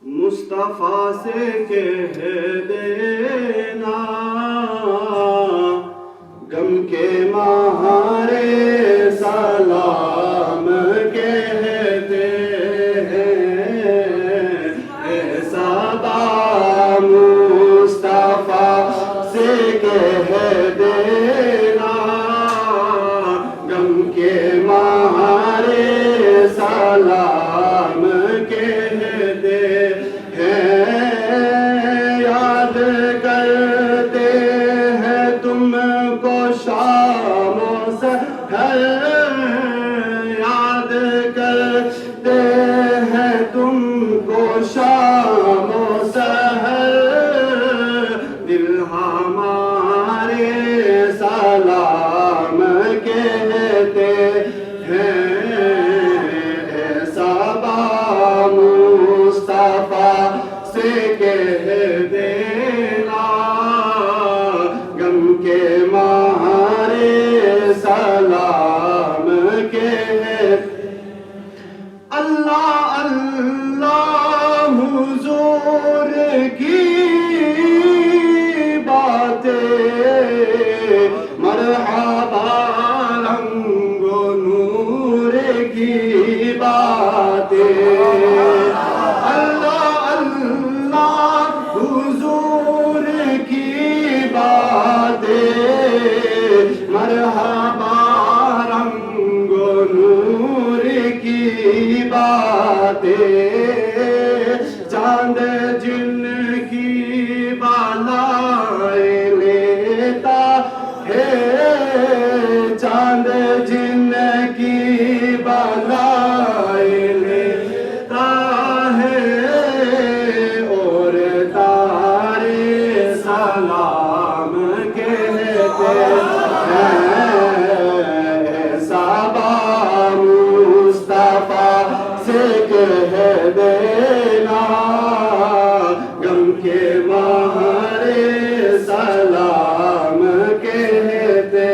مصطفیٰ سے کہہ دینا غم کے مہارے سلام کہتے ہیں اے صبا مصطفیٰ سے کہہ دینا غم کے مہارے سلام کہتے ہیں یاد کرتے ہیں تم کو شام و سحر یاد کرتے ہیں تم کو شام و سحر دل ہمارے سلام کہتے ہیں اے صبا مصطفیٰ سے کہہ دینا غم کے مہارے سلام کہتے اللہ اللہ حضور کی باتیں مرحبا رنگ و نور کی باتیں اللہ اللہ حضور کی باتیں مرحبا رنگ و نور کی باتیں چاند جن کی بالائیں لیتا ہے چاند جن کی بالائیں لیتا ہے اور تارے سلام کہتے ہیں صبا مصطفیٰ سے کہہ دینا غم کے مہارے سلام کہتے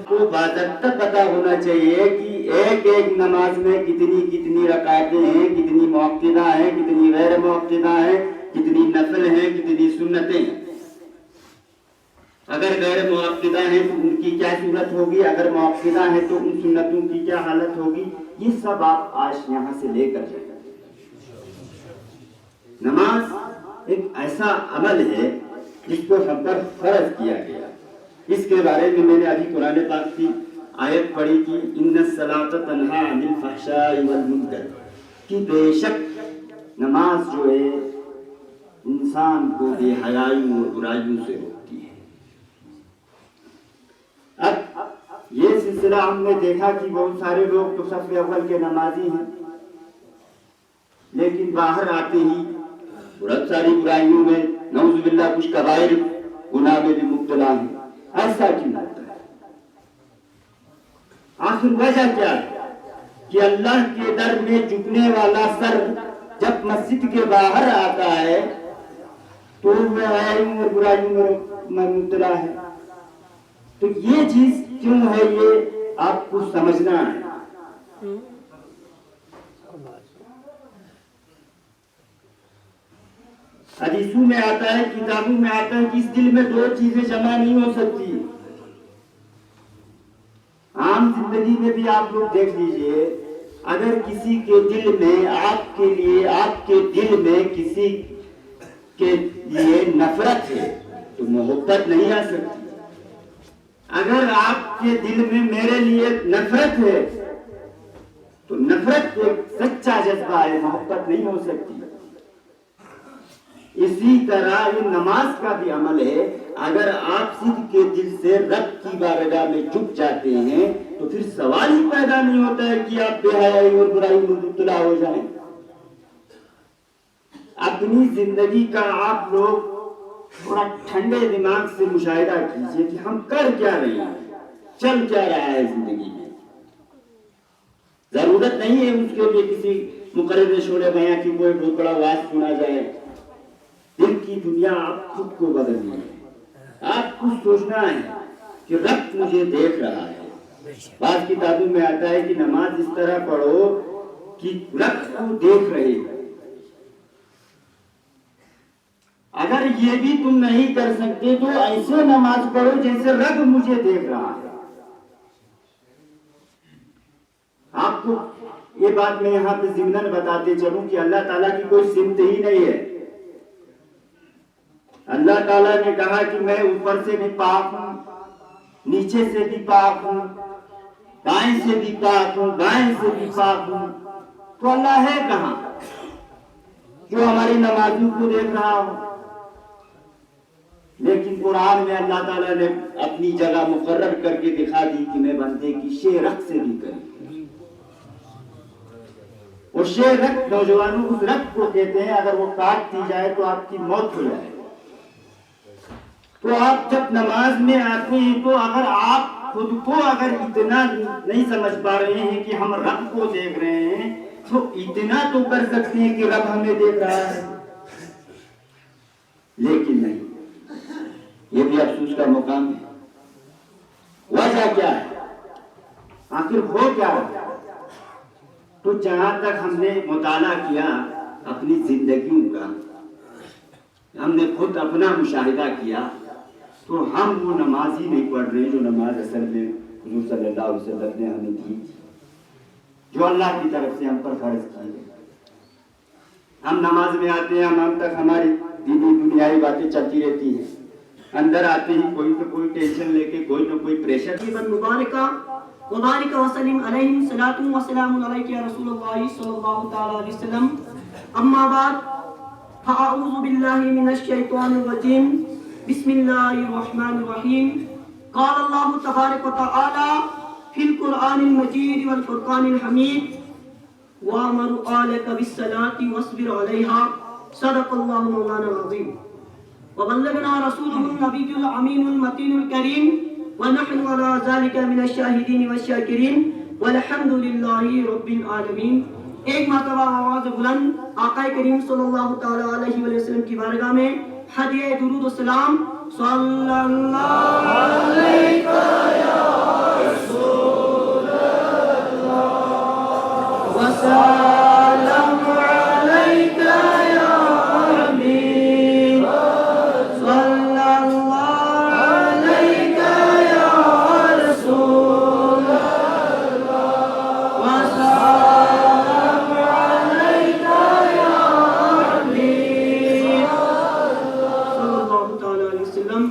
کو باضابطہ پتہ ہونا چاہیے کہ ایک ایک نماز میں کتنی رکعتیں ہیں، کتنی مؤکدہ ہیں، کتنی غیر مؤکدہ ہیں، کتنی نفل ہیں، کتنی سنتیں ہیں۔ اگر غیر مؤکدہ ہیں تو ان کی کیا صورت ہوگی، اگر مؤکدہ ہیں تو ان سنتوں کی کیا حالت ہوگی، یہ سب آپ آج یہاں سے لے کر جائیں۔ نماز ایک ایسا عمل ہے جس کو ہم پر فرض کیا گیا۔ اس کے بارے میں میں نے ابھی قرآن پاک کی آیت پڑھی کہ ان الصلاۃ تنہی عن الفحشاء والمنکر، کہ بے شک نماز جو ہے انسان کو بے حیائیوں اور برائیوں سے روکتی ہے۔ اب یہ سلسلہ ہم نے دیکھا کہ بہت سارے لوگ تو صف اول کے نمازی ہیں لیکن باہر آتے ہی بہت ساری برائیوں میں نعوذ باللہ کچھ کبائر گناہ میں بھی مبتلا ہیں۔ ایسا کیوں ہوتا ہے؟ آخر وجہ کیا ہے کہ اللہ کے در میں جھکنے والا سر جب مسجد کے باہر آتا ہے تو برائیوں اور برائیوں میں مبتلا ہے۔ تو یہ چیز کیوں ہے یہ آپ کو سمجھنا ہے۔ حدیثوں میں آتا ہے، کتابوں میں آتا ہے کہ اس دل میں دو چیزیں جمع نہیں ہو سکتی۔ عام زندگی میں بھی آپ لوگ دیکھ لیجئے، اگر کسی کے دل میں آپ کے دل میں کسی کے لیے نفرت ہے تو محبت نہیں آ سکتی۔ اگر آپ کے دل میں میرے لیے نفرت ہے تو نفرت ایک سچا جذبہ ہے، محبت نہیں ہو سکتی۔ اسی طرح یہ نماز کا بھی عمل ہے. اگر آپ صدق کے دل سے رب کی بارگاہ میں جھک جاتے ہیں تو پھر سوال ہی پیدا نہیں ہوتا ہے کہ آپ بے حیائی اور برائی میں مبتلا ہو جائیں. اپنی زندگی کا آپ لوگ تھوڑا ٹھنڈے دماغ سے مشاہدہ کیجئے کہ ہم کر کیا رہے ہیں, چل کیا رہا ہے زندگی میں. ضرورت نہیں ہے اس کے لیے کسی مقرر شعلہ بیان کی کوئی بہت بڑا واعظ سنا جائے. دل کی دنیا آپ خود کو بدلنی ہے. آپ کو سوچنا ہے کہ رب مجھے دیکھ رہا ہے. بعض کتابوں میں آتا ہے کہ نماز اس طرح پڑھو کہ رب کو دیکھ رہے ہیں. اگر یہ بھی تم نہیں کر سکتے تو ایسے نماز پڑھو جیسے رب مجھے دیکھ رہا ہے. آپ کو یہ بات میں یہاں پہ ضمناً بتاتے چلوں کہ اللہ تعالیٰ کی کوئی سمت ہی نہیں ہے. اللہ تعالیٰ نے کہا کہ میں اوپر سے بھی پاک ہوں, نیچے سے بھی پاک ہوں, دائیں سے بھی پاک ہوں, بائیں سے بھی پاک ہوں. تو اللہ ہے کہاں جو ہماری نمازوں کو دیکھ رہا ہو؟ لیکن قرآن میں اللہ تعالیٰ نے اپنی جگہ مقرر کر کے دکھا دی کہ میں بندے کی شے رخ سے بھی کروں. وہ شے رخ نوجوانوں اس رخ کو کہتے ہیں, اگر وہ کاٹ دی جائے تو آپ کی موت ہو جائے. تو آپ جب نماز میں آتے ہیں تو اگر آپ خود کو اگر اتنا نہیں سمجھ پا رہے ہیں کہ ہم رب کو دیکھ رہے ہیں تو اتنا تو کر سکتے ہیں کہ رب ہمیں دیکھ رہا ہے. لیکن نہیں, یہ بھی افسوس کا مقام ہے. وجہ کیا ہے, آخر ہو کیا ہے؟ تو جہاں تک ہم نے مطالعہ کیا اپنی زندگیوں کا, ہم نے خود اپنا مشاہدہ کیا, تو ہم وہ نماز ہی نہیں پڑھ رہے جو نماز اصل میں حضور صلی اللہ علیہ وسلم نے ہمیں دی, جو اللہ کی طرف سے ہم پر فرض کی ہے. ہم نماز میں آتے ہیں, ہم تک ہماری دینی دنیائی باتیں چلتی رہتی ہیں. اندر آتے ہی کوئی نہ کوئی ٹینشن لے کے, کوئی نہ کوئی پریشر. مبارکہ وبارک وسلم علیہ الصلاۃ والسلام علیک یا رسول اللہ صلی اللہ تعالی علیہ وسلم. اما بعد فاعوذ باللہ من الشیطان الرجیم. بسم اللہ الرحمن الرحیم. قال اللہ تبارک وتعالی فی القرآن المجید والفرقان الحمید وَأَمَرُ آلَكَ بِالصَّلَاةِ وَاصْبِرْ عَلَيْهَا صدق اللہ مولانا العظیم. وبلغنا رسوله النبي الأمين المتين الكريم ونحن على ذلك من الشاهدين والشاكرين والحمد لله رب العالمين. ایک مرتبہ آواز بلند آقا کریم صلی اللہ تعالی علیہ وسلم کی بارگاہ میں ہدیہ درود و سلام. صلی اللہ علیہ یا رسول اللہ وسلم علیک یا حبیب. صلی اللہ علیک یا رسول اللہ وسلم علیک یا حبیب. صلی اللہ تعالی علیہ وسلم.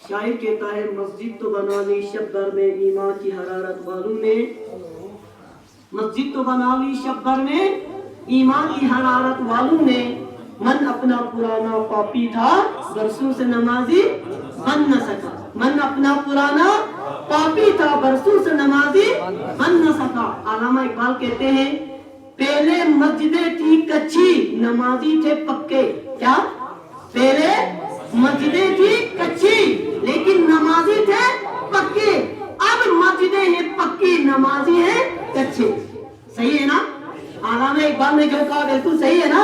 شاعر کہتا ہے مسجد تو بنا لی شب بھر میں ایمان کی حرارت والوں نے. مسجد تو بنا لی شب بھر میں ایمان کی حرارت والوں نے. من اپنا پرانا پاپی تھا برسوں سے نمازی بن نہ سکا. من اپنا پرانا پاپی تھا برسوں سے نمازی بن نہ سکا. علامہ اقبال کہتے ہیں پہلے مسجدیں تھی کچی نمازی تھے پکے. کیا پہلے مسجدیں تھی کچی لیکن نمازی تھے پکے. اب مسجدیں ہیں پکی نمازی ہیں کچے. صحیح ہے نا؟ علامہ اقبال نے جو کہا بالکل صحیح ہے نا.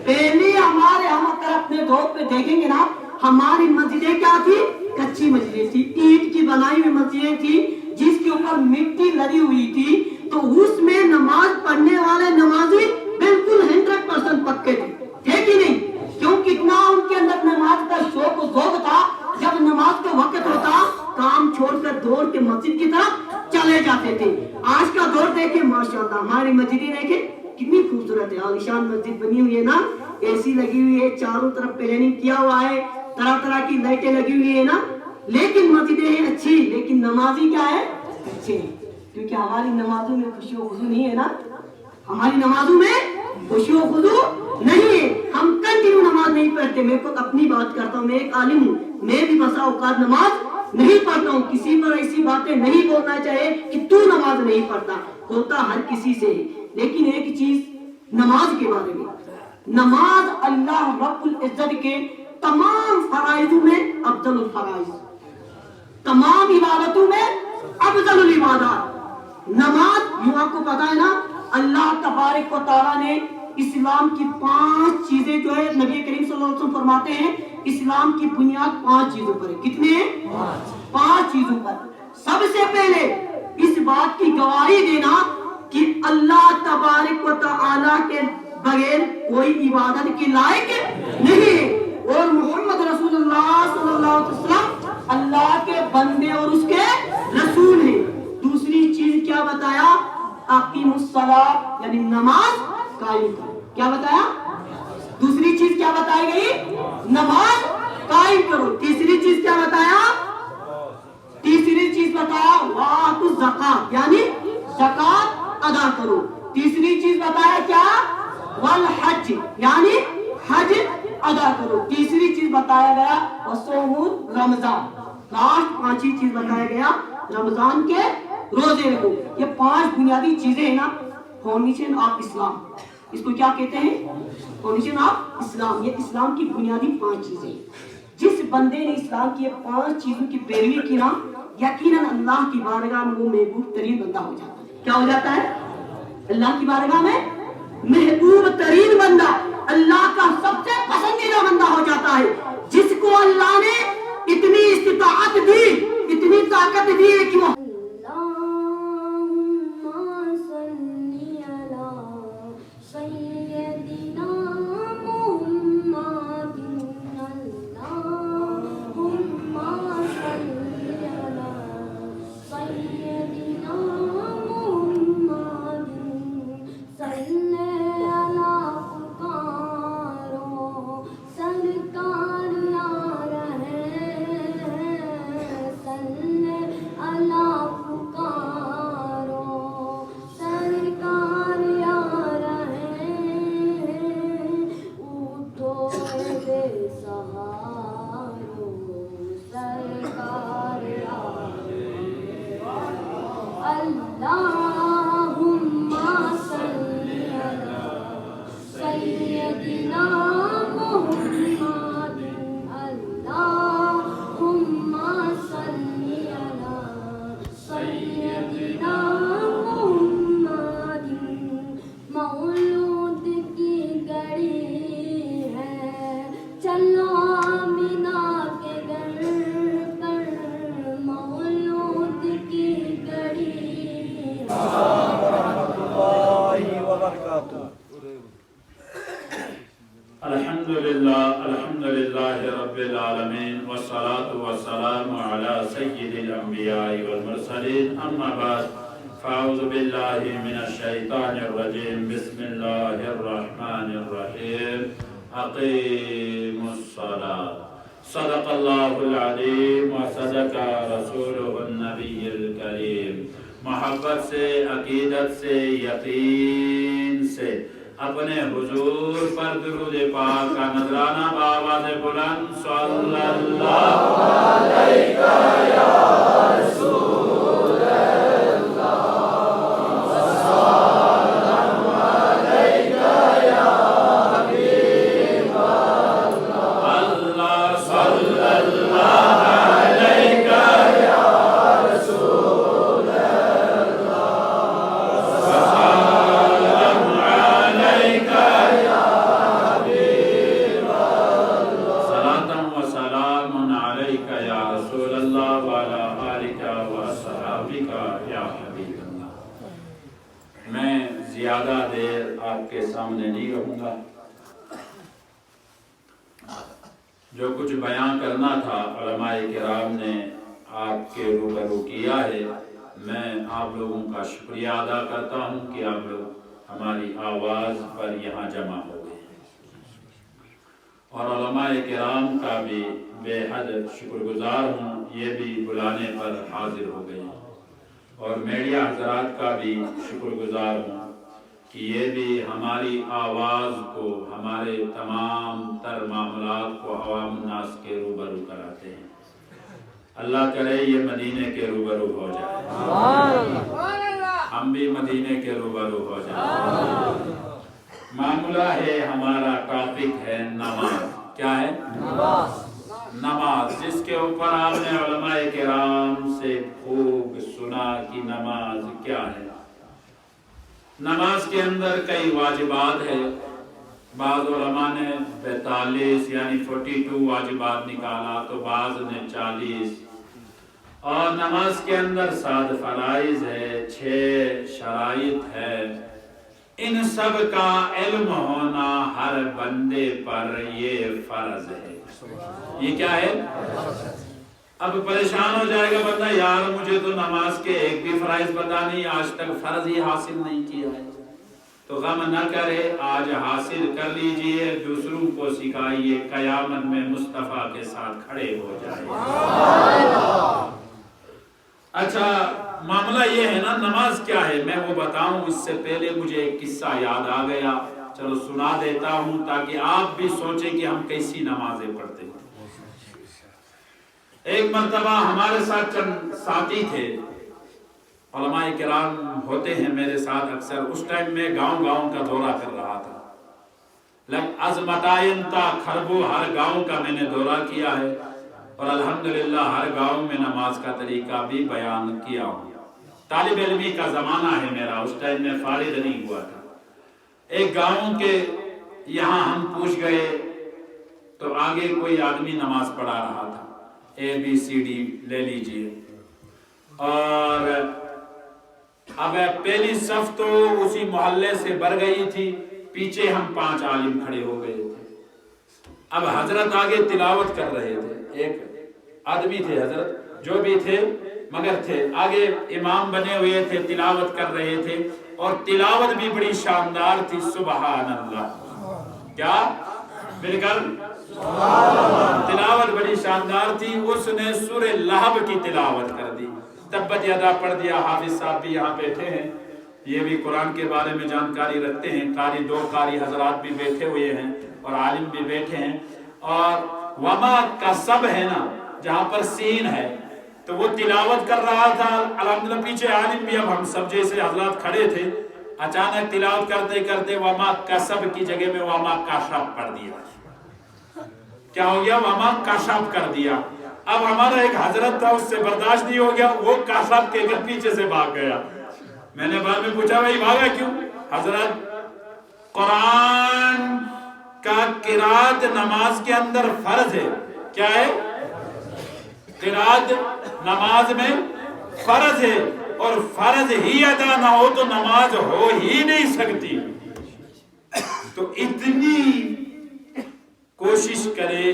پہلے ہمارے ہم اگر اپنے دور پہ دیکھیں گے نا, ہماری مسجدیں کیا تھی؟ کچی مسجدیں تھی, اینٹ کی بنائی ہوئی مسجدیں تھی جس کے اوپر مٹی لگی ہوئی تھی. تو اس میں نماز پڑھنے والے نمازی بالکل 100% پکے تھے کہ نہیں؟ کیوں کتنا ان کے اندر نماز کا شوق و ذوق تھا. جب نماز کا وقت ہوتا کام چھوڑ کر دوڑ کے مسجد کی طرف چلے جاتے تھے. آج کا دور دیکھیں ماشاءاللہ, ہماری مسجدیں دیکھیں کتنی خوبصورت ہے, عالیشان مسجد بنی ہوئی ہے نا, اے سی لگی ہوئی ہے, چاروں طرف پلاننگ کیا ہوا ہے, طرح طرح کی لائٹیں لگی ہوئی ہے نا. لیکن مسجدیں ہیں اچھی لیکن نمازی کیا ہے؟ اچھے. کیونکہ ہماری نمازوں میں خوشی و خضوع نہیں ہے نا. ہماری نمازوں میں خوشی و خضوع نہیں ہے. ہم کنٹینیو نماز کہ میں خود اپنی بات کرتا ہوں، میں ایک عالم ہوں، میں بھی بسا اوقات نماز نہیں پڑھتا ہوں. کسی پر ایسی باتیں نہیں بولنا چاہیے کہ تو نماز نہیں پڑھتا، ہوتا ہر کسی سے ہے. لیکن ایک چیز نماز کے بارے میں، نماز اللہ رب العزت کے تمام فرائض میں افضل الفرائض، تمام عبادتوں میں افضل العبادات. نماز یوں آپ کو پتا ہے نا، اللہ تبارک و تعالیٰ نے اسلام کی 5 چیزیں جو ہے نبی کریم صلی اللہ علیہ وسلم فرماتے ہیں اسلام کی بنیاد 5 چیزوں پر ہے. کتنے ہیں؟ 5 چیزوں پر. سب سے پہلے اس بات کی گواہی دینا کہ اللہ تبارک و تعالیٰ کے بغیر کوئی عبادت کے لائق نہیں ہے، اور محمد رسول اللہ صلی اللہ علیہ وسلم اللہ کے بندے اور اس کے رسول ہیں. دوسری چیز کیا بتایا؟ اقیم الصلاۃ، یعنی نماز قائم کرو. کیا بتایا؟ دوسری چیز کیا بتائی گئی؟ نماز قائم کرو. تیسری چیز کیا بتایا؟ تیسری چیز بتایا وآتوا الزکات، یعنی زکات ادا کرو. تیسری چیز بتایا کیا؟ والحج، یعنی حج ادا کرو. تیسری چیز بتایا گیا وصوم رمضان. لاسٹ 5ویں چیز بتایا گیا رمضان کے روزے رکھو. یہ 5 بنیادی چیزیں ہیں نا، فاؤنڈیشن آف اسلام. اس کو کیا کہتے ہیں؟ فاؤنڈیشن آف اسلام. یہ اسلام کی بنیادی 5 چیزیں. جس بندے نے اسلام کی یہ 5 چیزوں کی پیروی کی نا، یقیناً اللہ کی بارگاہ میں وہ محبوب ترین بندہ ہو جاتا ہے. کیا ہو جاتا ہے؟ اللہ کی بارگاہ میں محبوب ترین بندہ، اللہ کا سب سے پسندیدہ بندہ ہو جاتا ہے، جس کو اللہ نے اتنی استطاعت دی، اتنی طاقت دی کہ وہ الحمدللہ رب العالمین والصلاة والسلام علی سید الانبیاء والمرسلین. اما بعد فاعوذ باللہ من الشیطان الرجیم. بسم اللہ الرحمن الرحیم. اقیموا الصلاة. صدق اللہ العظیم وصدق رسولہ النبی الکریم. محبت سے، عقیدت سے، یقین سے اپنے حضور پر درود پاک کا نذرانہ بآواز بلند صلی اللہ علیہ یا رسول اللہ، السلام علیہ یا حبیب اللہ، اللہ صلی اللہ علیہ یا رسول اللہ، میں زیادہ دیر آپ کے سامنے نہیں رہوں گا. جو کچھ بیان کرنا تھا علماء کرام نے آپ کے روبرو کیا ہے. میں آپ لوگوں کا شکریہ ادا کرتا ہوں کہ آپ لوگ ہماری آواز پر یہاں جمع ہو گئے، اور علماء کرام کا بھی بے حد شکر گزار ہوں، یہ بھی بلانے پر حاضر ہو گئے، اور میڈیا حضرات کا بھی شکر گزار ہوں کہ یہ بھی ہماری آواز کو، ہمارے تمام تر معاملات کو عوام الناس کے روبرو کراتے ہیں۔ اللہ کرے یہ مدینے کے روبرو ہو جائے، ہم بھی مدینے کے روبرو ہو جائیں۔ معاملہ ہے، ہمارا ٹاپک ہے نماز۔ کیا ہے؟ نماز، جس کے اوپر آپ نے علماء کرام سے خوب سنا کہ نماز کیا ہے۔ نماز کے اندر کئی واجبات ہیں، بعض علماء نے 42 یعنی 42 واجبات نکالا، تو بعض نے 40، اور نماز کے اندر 7 فرائض ہے، 6 شرائط ہے۔ ان سب کا علم ہونا ہر بندے پر یہ فرض ہے۔ یہ کیا ہے؟ اب پریشان ہو جائے گا بندہ، یار مجھے تو نماز کے ایک بھی فرائض پتہ نہیں، آج تک فرض ہی حاصل نہیں کیا ہے۔ تو غم نہ کرے، آج حاصل کر لیجئے، دوسروں کو سکھائیے، قیامت میں مصطفیٰ کے ساتھ کھڑے ہو جائے۔ اچھا، معاملہ یہ ہے نا، نماز کیا ہے میں وہ بتاؤں، اس سے پہلے مجھے ایک قصہ یاد آ گیا، چلو سنا دیتا ہوں تاکہ آپ بھی سوچیں کہ ہم کیسی نمازیں پڑھتے ہیں۔ ایک مرتبہ ہمارے ساتھ چند ساتھی تھے، علماء کرام ہوتے ہیں میرے ساتھ اکثر، اس ٹائم میں گاؤں گاؤں کا دورہ کر رہا تھا، از مٹائن تا کھربو ہر گاؤں کا میں نے دورہ کیا ہے، اور الحمدللہ ہر گاؤں میں نماز کا طریقہ بھی بیان کیا ہوں۔ طالب علمی کا زمانہ ہے میرا، اس ٹائم میں فارغ نہیں ہوا تھا۔ ایک گاؤں کے یہاں ہم پوچھ گئے تو آگے کوئی آدمی نماز پڑھا رہا تھا، ABCD لے لیجئے، اور اب پہلی صف تو اسی محلے سے بھر گئی تھی، پیچھے ہم 5 عالم کھڑے ہو گئے تھے۔ اب حضرت آگے تلاوت کر رہے تھے، ایک آدمی تھے حضرت، جو بھی تھے مگر تھے، آگے امام بنے ہوئے تھے، تلاوت کر رہے تھے، اور تلاوت بھی بڑی شاندار تھی، سبحان اللہ۔ کیا؟ بالکل تلاوت بڑی شاندار تھی۔ اس نے سورہ لہب کی تلاوت کر دی، تبت یدا پڑھ دیا۔ حافظ صاحب بھی یہاں بیٹھے ہیں، یہ بھی قرآن کے بارے میں جانکاری رکھتے ہیں، قاری 2 قاری حضرات بھی بیٹھے ہوئے ہیں اور عالم بھی بیٹھے ہیں۔ اور وما کا سب ہے نا، جہاں پر سین ہے، تو وہ تلاوت کر رہا تھا، الحمدللہ پیچھے عالم بھی، اب ہم سب جیسے حضرات کھڑے تھے، اچانک تلاوت کرتے کرتے وما کسب کی جگہ میں وما کاشف پڑھ دیا۔ کیا ہو گیا؟ وما کاشف کر دیا۔ اب ہمارا ایک حضرت تھا، اس سے برداشت نہیں ہو گیا، وہ کاشف کے پیچھے سے بھاگ گیا۔ میں نے بعد میں پوچھا بھائی بھاگا کیوں؟ حضرت قرآن کا قرات نماز کے اندر فرض ہے۔ کیا ہے؟ قرات نماز میں فرض ہے، اور فرض ہی ادا نہ ہو تو نماز ہو ہی نہیں سکتی۔ تو اتنی کوشش کرے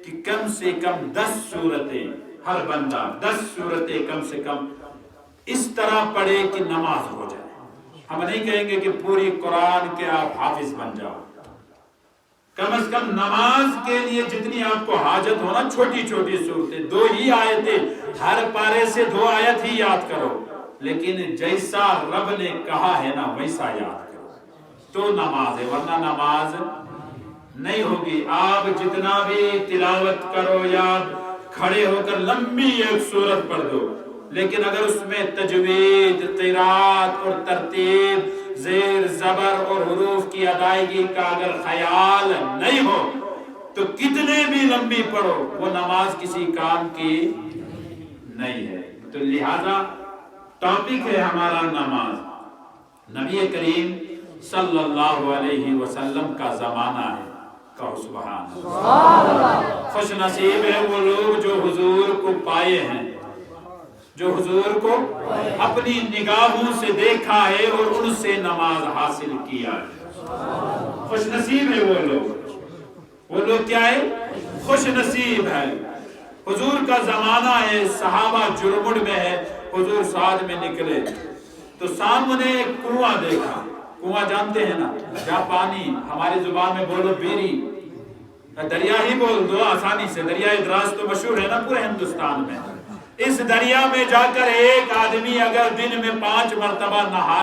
کہ کم سے کم 10 سورتیں، ہر بندہ 10 سورتیں کم سے کم اس طرح پڑھے کہ نماز ہو جائے۔ ہم نہیں کہیں گے کہ پوری قرآن کے آپ حافظ بن جاؤ، کم از کم نماز کے لیے جتنی آپ کو حاجت ہونا، چھوٹی چھوٹی صورتیں، 2 ہی آیتیں، ہر پارے سے 2 آیت ہی یاد کرو، لیکن جیسا رب نے کہا ہے نا ویسا یاد کرو تو نماز ہے، ورنہ نماز نہیں ہوگی۔ آپ جتنا بھی تلاوت کرو یا کھڑے ہو کر لمبی ایک سورت پڑھ دو، لیکن اگر اس میں تجوید، قرات اور ترتیب، زیر زبر اور حروف کی ادائیگی کا اگر خیال نہیں ہو تو کتنے بھی لمبی پڑھو، وہ نماز کسی کام کی نہیں ہے۔ تو لہذا ٹاپک ہے ہمارا نماز۔ نبی کریم صلی اللہ علیہ وسلم کا زمانہ ہے، کہو سبحان اللہ۔ خوش نصیب ہے وہ لوگ جو حضور کو پائے ہیں، جو حضور کو اپنی نگاہوں سے دیکھا ہے اور ان سے نماز حاصل کیا ہے۔ خوش نصیب ہے وہ لوگ کیا ہے؟ خوش نصیب ہے۔ حضور کا زمانہ ہے، صحابہ جرمڑ میں ہے، حضور ساتھ میں نکلے تو سامنے ایک کنواں دیکھا۔ کنواں جانتے ہیں نا، جہاں پانی، ہماری زبان میں بولو بیری، دریا ہی بول دو آسانی سے، دریائے دراز تو مشہور ہے نا پورے ہندوستان میں۔ اس دریا میں جا کر ایک آدمی اگر دن میں 5 مرتبہ نہا